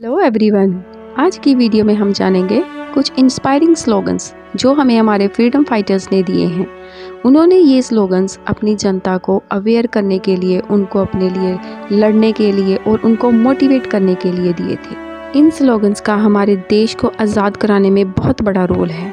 Hello everyone. आज की video में हम जानेंगे कुछ इंस्पायरिंग स्लोगन्स जो हमें हमारे फ्रीडम फाइटर्स ने दिए हैं। उन्होंने ये स्लोगन्स अपनी जनता को अवेयर करने के लिए, उनको अपने लिए लड़ने के लिए और उनको मोटिवेट करने के लिए दिए थे। इन स्लोगन्स का हमारे देश को आज़ाद कराने में बहुत बड़ा रोल है।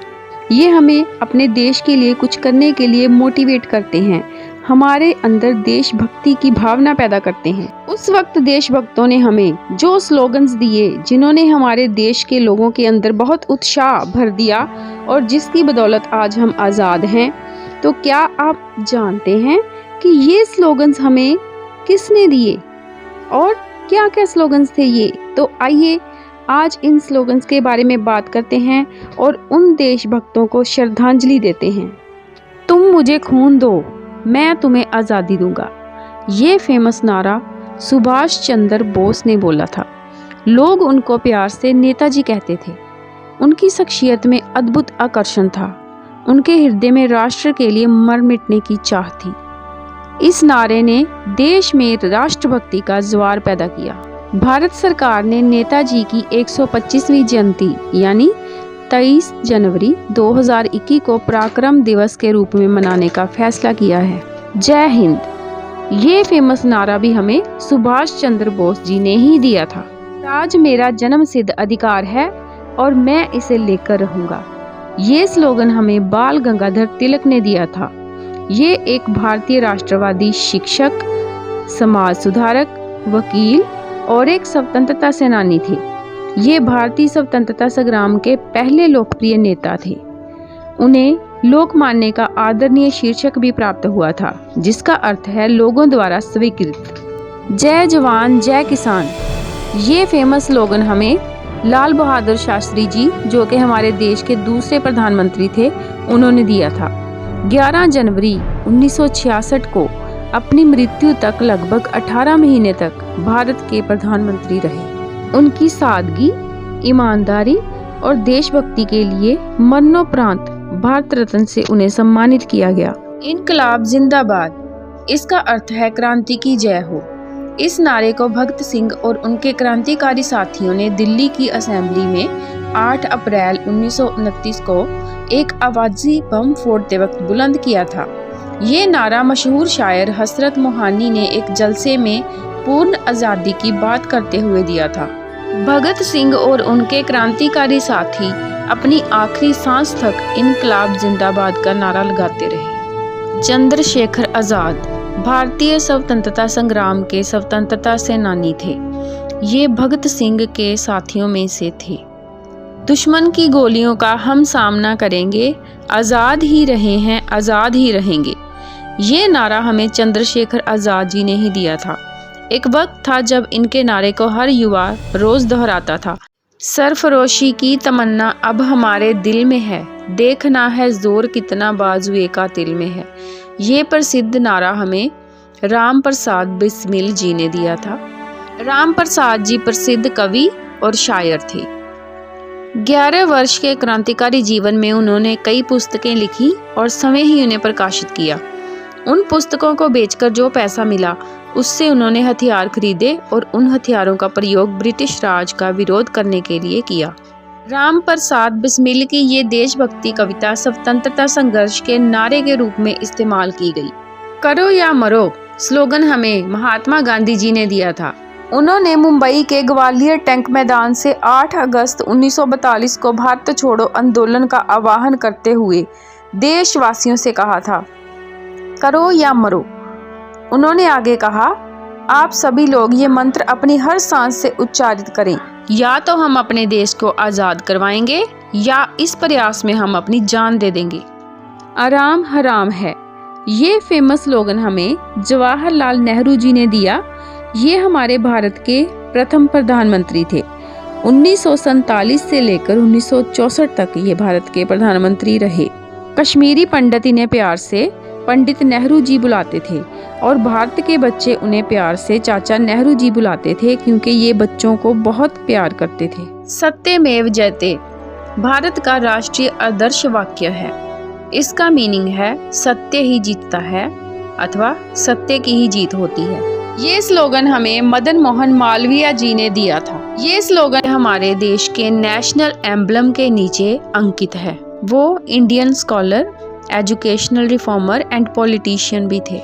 ये हमें अपने देश के लिए कुछ करने के लिए मोटिवेट करते हैं, हमारे अंदर देशभक्ति की भावना पैदा करते हैं। उस वक्त देशभक्तों ने हमें जो स्लोगन्स दिए, जिन्होंने हमारे देश के लोगों के अंदर बहुत उत्साह भर दिया और जिसकी बदौलत आज हम आज़ाद हैं। तो क्या आप जानते हैं कि ये स्लोगन्स हमें किसने दिए और क्या क्या स्लोगन्स थे ये? तो आइए आज इन स्लोगन्स के बारे में बात करते हैं और उन देशभक्तों को श्रद्धांजलि देते हैं। तुम मुझे खून दो, मैं तुम्हें आज़ादी दूंगा। ये फेमस नारा सुभाष चंद्र बोस ने बोला था। लोग उनको प्यार से नेताजी कहते थे। उनकी शख्सियत में अद्भुत आकर्षण था। उनके हृदय में राष्ट्र के लिए मर मिटने की चाह थी। इस नारे ने देश में राष्ट्रभक्ति का ज्वार पैदा किया। भारत सरकार ने नेताजी की 125वीं जयंती यानी 23 जनवरी 2021 को पराक्रम दिवस के रूप में मनाने का फैसला किया है। जय हिंद, ये फेमस नारा भी हमें सुभाष चंद्र बोस जी ने ही दिया था। आज मेरा जन्मसिद्ध अधिकार है और मैं इसे लेकर रहूंगा। ये स्लोगन हमें बाल गंगाधर तिलक ने दिया था। ये एक भारतीय राष्ट्रवादी शिक्षक, समाज सुधारक, वकील और एक स्वतंत्रता सेनानी थे। ये भारतीय स्वतंत्रता संग्राम के पहले लोकप्रिय नेता थे। उन्हें लोकमान्य का आदरणीय शीर्षक भी प्राप्त हुआ था, जिसका अर्थ है लोगों द्वारा स्वीकृत। जय जवान जय किसान, ये फेमस स्लोगन हमें लाल बहादुर शास्त्री जी, जो कि हमारे देश के दूसरे प्रधानमंत्री थे, उन्होंने दिया था। 11 जनवरी 1966 को अपनी मृत्यु तक लगभग 18 महीने तक भारत के प्रधानमंत्री रहे। उनकी सादगी, ईमानदारी और देशभक्ति के लिए मरणोपरांत भारत रत्न से उन्हें सम्मानित किया गया। इनकलाब जिंदाबाद, इसका अर्थ है क्रांति की जय हो। इस नारे को भगत सिंह और उनके क्रांतिकारी साथियों ने दिल्ली की असेंबली में 8 अप्रैल 1929 को एक आवाज़ी बम फोड़ते वक्त बुलंद किया था। ये नारा मशहूर शायर हसरत मोहानी ने एक जलसे में पूर्ण आज़ादी की बात करते हुए दिया था। भगत सिंह और उनके क्रांतिकारी साथी अपनी आखिरी सांस तक इनकलाब जिंदाबाद का नारा लगाते रहे। चंद्रशेखर आज़ाद भारतीय स्वतंत्रता संग्राम के स्वतंत्रता सेनानी थे। ये भगत सिंह के साथियों में से थे। दुश्मन की गोलियों का हम सामना करेंगे, आज़ाद ही रहे हैं, आज़ाद ही रहेंगे। ये नारा हमें चंद्रशेखर आज़ाद जी ने ही दिया था। एक वक्त था जब इनके नारे को हर युवा रोज दोहराता था। सरफरोशी की तमन्ना अब हमारे दिल में है, देखना है जोर कितना बाजुए का तिल में है। ये प्रसिद्ध नारा हमें राम प्रसाद बिस्मिल जी ने दिया था। राम प्रसाद जी प्रसिद्ध कवि और शायर थे। 11 वर्ष के क्रांतिकारी जीवन में उन्होंने कई पुस्तकें लिखी और समय ही उन्हें प्रकाशित किया। उन पुस्तकों को बेचकर जो पैसा मिला, उससे उन्होंने हथियार खरीदे और उन हथियारों का प्रयोग ब्रिटिश राज का विरोध करने के लिए किया। राम प्रसाद बिस्मिल की ये देशभक्ति कविता स्वतंत्रता संघर्ष के नारे के रूप में इस्तेमाल की गई। करो या मरो स्लोगन हमें महात्मा गांधी जी ने दिया था। उन्होंने मुंबई के ग्वालियर टैंक मैदान से 8 अगस्त 1942 को भारत छोड़ो आंदोलन का आह्वान करते हुए देशवासियों से कहा था, करो या मरो। उन्होंने आगे कहा, आप सभी लोग ये मंत्र अपनी हर सांस से उच्चारित करें। या तो हम अपने देश को आज़ाद करवाएंगे या इस प्रयास में हम अपनी जान दे देंगे। आराम हराम है, ये फेमस स्लोगन हमें जवाहरलाल नेहरू जी ने दिया। ये हमारे भारत के प्रथम प्रधानमंत्री थे। 1947 से लेकर 1964 तक ये भारत के प्रधानमंत्री रहे। कश्मीरी पंडित इन्हें प्यार से पंडित नेहरू जी बुलाते थे और भारत के बच्चे उन्हें प्यार से चाचा नेहरू जी बुलाते थे, क्योंकि ये बच्चों को बहुत प्यार करते थे। सत्यमेव जयते भारत का राष्ट्रीय आदर्श वाक्य है। इसका मीनिंग है सत्य ही जीतता है अथवा सत्य की ही जीत होती है। ये स्लोगन हमें मदन मोहन मालवीय जी ने दिया था। ये स्लोगन हमारे देश के नेशनल एम्बलम के नीचे अंकित है। वो Indian scholar, educational reformer and politician भी थे।